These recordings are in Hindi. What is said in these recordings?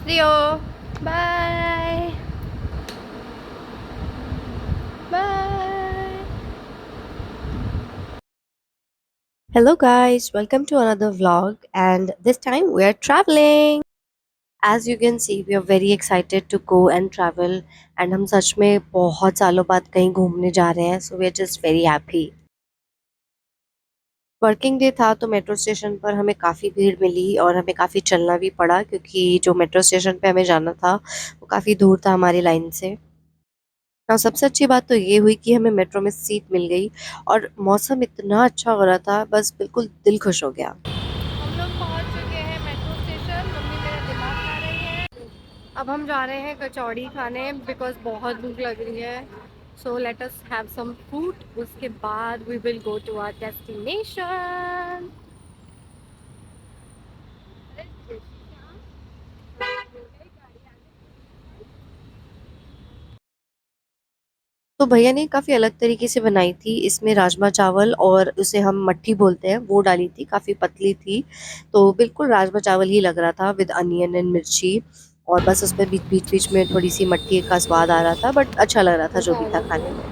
Rio bye bye. Hello guys, welcome to another vlog and this time we are traveling. As you can see we are very excited to go and travel and हम सच में बहुत सालों बाद कहीं घूमने जा रहे हैं, so we are just very happy. Working day था तो मेट्रो स्टेशन पर हमें काफ़ी भीड़ मिली और हमें काफ़ी चलना भी पड़ा क्योंकि जो मेट्रो स्टेशन पे हमें जाना था वो काफ़ी दूर था हमारी लाइन से। हाँ, सबसे अच्छी बात तो ये हुई कि हमें मेट्रो में सीट मिल गई और मौसम इतना अच्छा हो रहा था, बस बिल्कुल दिल खुश हो गया। हम लोग पहुंच चुके हैं मेट्रो स्टेशन। मम्मी मेरा दिमाग खा रही है। अब हम जा रहे हैं कचौड़ी खाने बिकॉज बहुत भूख लग रही है। So let us have some food, उसके बाद we will go to our destination. तो भैया ने काफ़ी अलग तरीके से बनाई थी। इसमें राजमा चावल और उसे हम मट्ठी बोलते हैं वो डाली थी, काफ़ी पतली थी। तो बिल्कुल राजमा चावल ही लग रहा था विद अनियन एंड मिर्ची। और बस उसमें बीच-बीच में थोड़ी-सी मट्ठी का स्वाद आ रहा था, बट अच्छा लग रहा था जो भी था खाने में।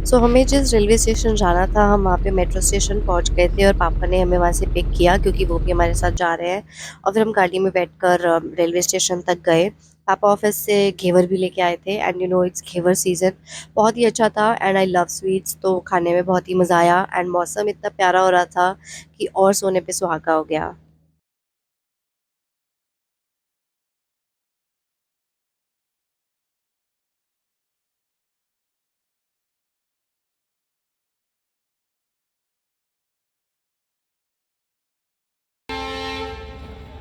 सो हमें जिस रेलवे स्टेशन जाना था हम वहाँ पे मेट्रो स्टेशन पहुँच गए थे और पापा ने हमें वहाँ से पिक किया क्योंकि वो भी हमारे साथ जा रहे हैं। और फिर हम गाड़ी में बैठकर रेलवे स्टेशन तक गए। पापा ऑफिस से घेवर भी लेके आए थे and you know it's ghevar season. बहुत ही अच्छा था एंड आई लव स्वीट्स, तो खाने में बहुत ही मज़ा आया एंड मौसम इतना प्यारा हो रहा था कि और सोने पे सुहागा हो गया।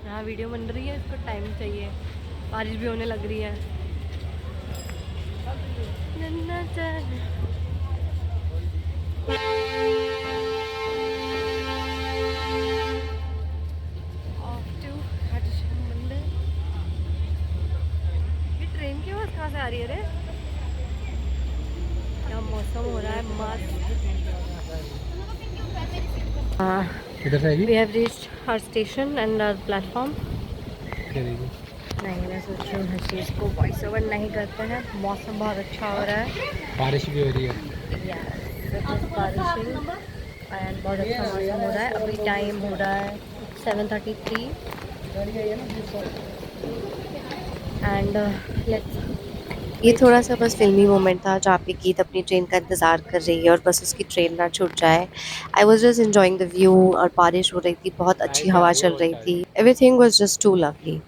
यहाँ वीडियो बन रही है, इसको टाइम चाहिए। बारिश भी होने लग रही है। ऑफ टू हरिशंकर मंदिर। ये ट्रेन की आवाज़ कहाँ से आ रही है रे? क्या मौसम हो रहा है मस्त। किधर से आएगी? We have reached her station and platform. चलेगी। नहीं, मैं सोच रही हूँ हर चीज़ को वॉइस ओवर नहीं करते हैं। मौसम बहुत अच्छा हो रहा है। बारिश भी हो रही है। यस इट इज़ बारिशिंग एंड बहुत अच्छा मौसम हो रहा है। अभी टाइम हो रहा है 7:33 एंड लेट्स। ये थोड़ा सा बस फिल्मी मोमेंट था जहाँ पे गीत अपनी ट्रेन का इंतज़ार कर रही है और बस उसकी ट्रेन ना छूट जाए। I was just enjoying the view और बारिश हो रही थी, बहुत अच्छी हवा चल रही थी। Everything was just too lovely.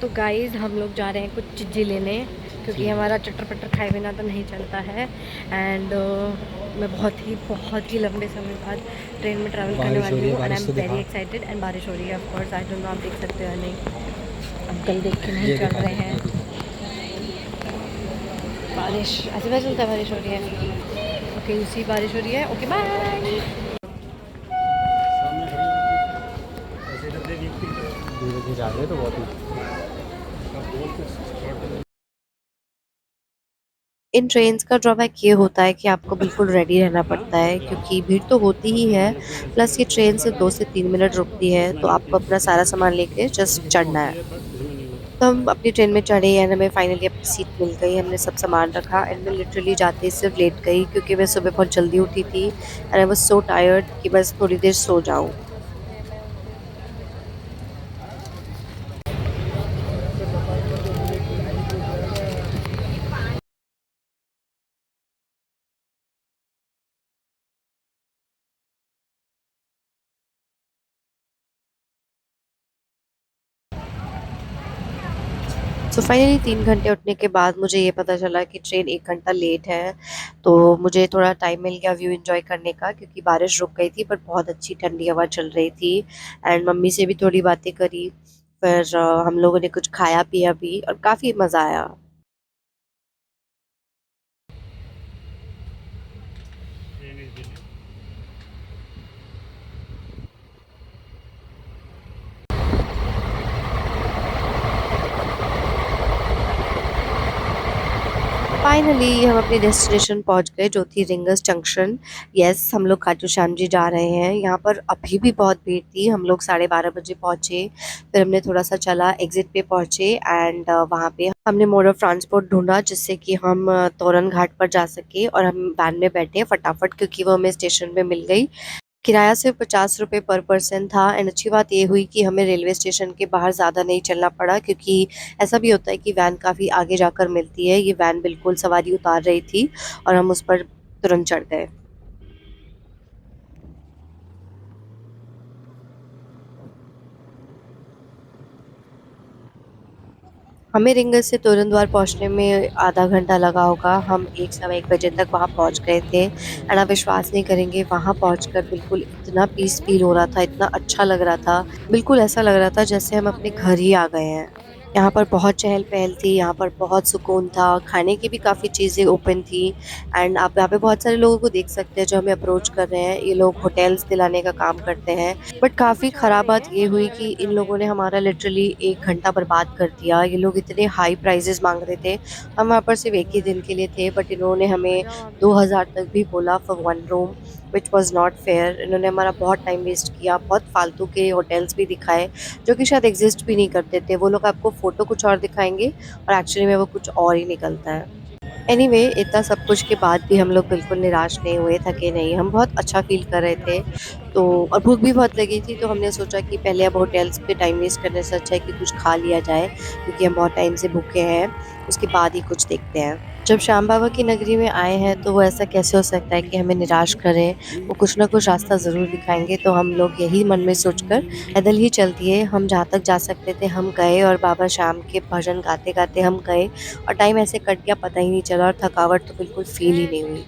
तो गाइस हम लोग जा रहे हैं कुछ चीज़ें लेने क्योंकि हमारा चटर पटर खाए बिना तो नहीं चलता है। एंड मैं बहुत ही लंबे समय बाद ट्रेन में ट्रैवल करने बारिश हो वाली रही है, हूँ एंड आई बारिश एम तो वेरी दिखा। एक्साइटेड। एंड बारिश हो रही है of course, I don't know आप देख सकते हो या नहीं। अंकल देख के नहीं ये चल दिखा रहे दे, हैं। ये दिखा। बारिश ऐसे पता चलता है बारिश हो रही है। ओके उसी बारिश हो रही है। Okay bye. धीरे धीरे आ रही है तो बहुत ही। इन ट्रेन्स का ड्रॉबैक ये होता है कि आपको बिल्कुल रेडी रहना पड़ता है क्योंकि भीड़ तो होती ही है, प्लस ये ट्रेन सिर्फ 2 से 3 मिनट रुकती है, तो आपको अपना सारा सामान लेके जस्ट चढ़ना है। तो हम अपनी ट्रेन में चढ़े एंड हमें फाइनली अपनी सीट मिल गई। हमने सब सामान रखा एंड मैं लिटरली जाते ही सिर्फ लेट गई क्योंकि मैं सुबह बहुत जल्दी उठी थी and I was so tired कि बस थोड़ी देर सो जाऊँ। सो फाइनली 3 घंटे उठने के बाद मुझे ये पता चला कि ट्रेन 1 घंटा लेट है। तो मुझे थोड़ा टाइम मिल गया व्यू एन्जॉय करने का क्योंकि बारिश रुक गई थी पर बहुत अच्छी ठंडी हवा चल रही थी। एंड मम्मी से भी थोड़ी बातें करी। फिर हम लोगों ने कुछ खाया पिया भी और काफ़ी मज़ा आया। फाइनली हम अपनी डेस्टिनेशन पहुंच गए जो थी रिंगस जंक्शन। यस, हम लोग खाटू श्याम जी जा रहे हैं। यहाँ पर अभी भी बहुत भीड़ थी। हम लोग 12:30 बजे पहुंचे। फिर हमने थोड़ा सा चला, एग्जिट पे पहुंचे एंड वहाँ पे हमने मोड ऑफ ट्रांसपोर्ट ढूंढा जिससे कि हम तोरन घाट पर जा सके और हम वैन में बैठे फटाफट क्योंकि वो हमें स्टेशन पे मिल गई। किराया सिर्फ 50 रुपये पर पर्सन था एंड अच्छी बात ये हुई कि हमें रेलवे स्टेशन के बाहर ज़्यादा नहीं चलना पड़ा क्योंकि ऐसा भी होता है कि वैन काफ़ी आगे जाकर मिलती है। ये वैन बिल्कुल सवारी उतार रही थी और हम उस पर तुरंत चढ़ गए। हमें रिंगस से तोरण द्वार पहुंचने में आधा घंटा लगा होगा। हम 1 सवा 1 बजे तक वहां पहुंच गए थे एंड आप विश्वास नहीं करेंगे, वहां पहुंचकर बिल्कुल इतना पीस फील हो रहा था, इतना अच्छा लग रहा था। बिल्कुल ऐसा लग रहा था जैसे हम अपने घर ही आ गए हैं। यहाँ पर बहुत चहल पहल थी, यहाँ पर बहुत सुकून था, खाने की भी काफ़ी चीज़ें ओपन थी एंड आप यहाँ पे बहुत सारे लोगों को देख सकते हैं जो हमें अप्रोच कर रहे हैं। ये लोग होटल्स दिलाने का काम करते हैं। बट काफ़ी ख़राब बात ये हुई कि इन लोगों ने हमारा लिटरली 1 घंटा बर्बाद कर दिया। ये लोग इतने हाई प्राइजेस मांग रहे थे। हम वहाँ पर सिर्फ एक ही दिन के लिए थे बट इन्होंने हमें 2000 तक भी बोला for one room, which was not fair. इन्होंने हमारा बहुत टाइम वेस्ट किया, बहुत फालतू के होटल्स भी दिखाए जो कि शायद एग्जिस्ट भी नहीं करते थे। वो लोग आपको फ़ोटो कुछ और दिखाएंगे और एक्चुअली में वो कुछ और ही निकलता है। एनीवे, इतना सब कुछ के बाद भी हम लोग बिल्कुल निराश नहीं हुए, थके नहीं। हम बहुत अच्छा फ़ील कर रहे थे। तो और भूख भी बहुत लगी थी तो हमने सोचा कि पहले अब होटल्स पे टाइम वेस्ट करने से अच्छा है कि कुछ खा लिया जाए क्योंकि हम बहुत टाइम से भूखे हैं। उसके बाद ही कुछ देखते हैं। जब श्याम बाबा की नगरी में आए हैं तो वो ऐसा कैसे हो सकता है कि हमें निराश करें। वो कुछ ना कुछ रास्ता ज़रूर दिखाएँगे। तो हम लोग यही मन में सोचकर पैदल ही चल दिए। हम जहाँ तक जा सकते थे हम गए और बाबा श्याम के भजन गाते-गाते हम गए और टाइम ऐसे कट गया पता ही नहीं चला और थकावट तो बिल्कुल फ़ील ही नहीं हुई।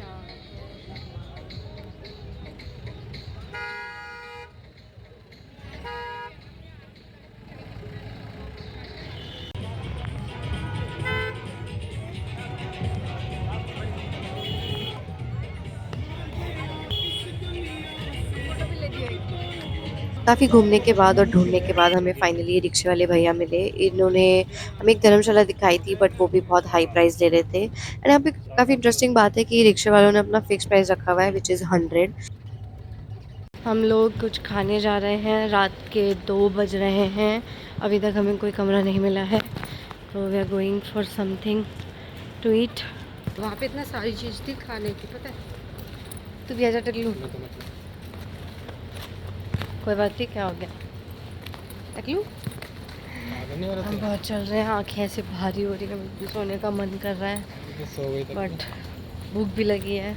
काफ़ी घूमने के बाद और ढूँढने के बाद हमें फाइनली रिक्शे वाले भैया मिले। इन्होंने हमें एक धर्मशाला दिखाई थी बट वो भी बहुत हाई प्राइस ले रहे थे एंड यहाँ पे काफ़ी इंटरेस्टिंग बात है कि रिक्शे वालों ने अपना फिक्स प्राइस रखा हुआ है विच इज़ 100। हम लोग कुछ खाने जा रहे हैं, रात के 2 बज रहे हैं। अभी तक हमें कोई कमरा नहीं मिला है तो we are going for something to eat. वहाँ पे इतना सारी चीज़ थी खाने की, पता है। तू भी आजा टकलू। कोई बात नहीं, क्या हो गया टकलू। नहीं हो रहा हम बहुत चल रहे हैं, आँखें ऐसे भारी हो रही है, बिल्कुल सोने का मन कर रहा है था, सो गई बट भूख भी लगी है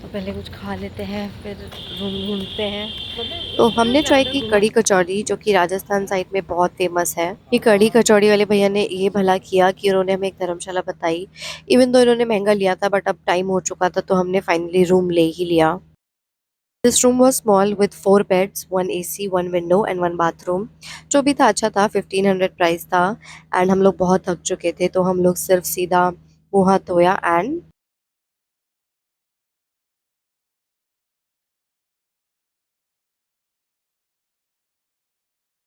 तो पहले कुछ खा लेते हैं फिर रूम ढूंढते हैं। तो हमने ट्राई की कड़ी कचौड़ी जो कि राजस्थान साइड में बहुत फेमस है। ये कड़ी कचौड़ी वाले भैया ने ये भला किया कि उन्होंने हमें एक धर्मशाला बताई। इवन दो इन्होंने महंगा लिया था बट अब टाइम हो चुका था तो हमने फाइनली रूम ले ही लिया। This room was small with 4 beds, 1 AC, 1 window and 1 bathroom. जो भी था अच्छा था, 1500 प्राइस था एंड हम लोग बहुत थक चुके थे तो हम लोग सिर्फ सीधा मुंह हाथ धोया एंड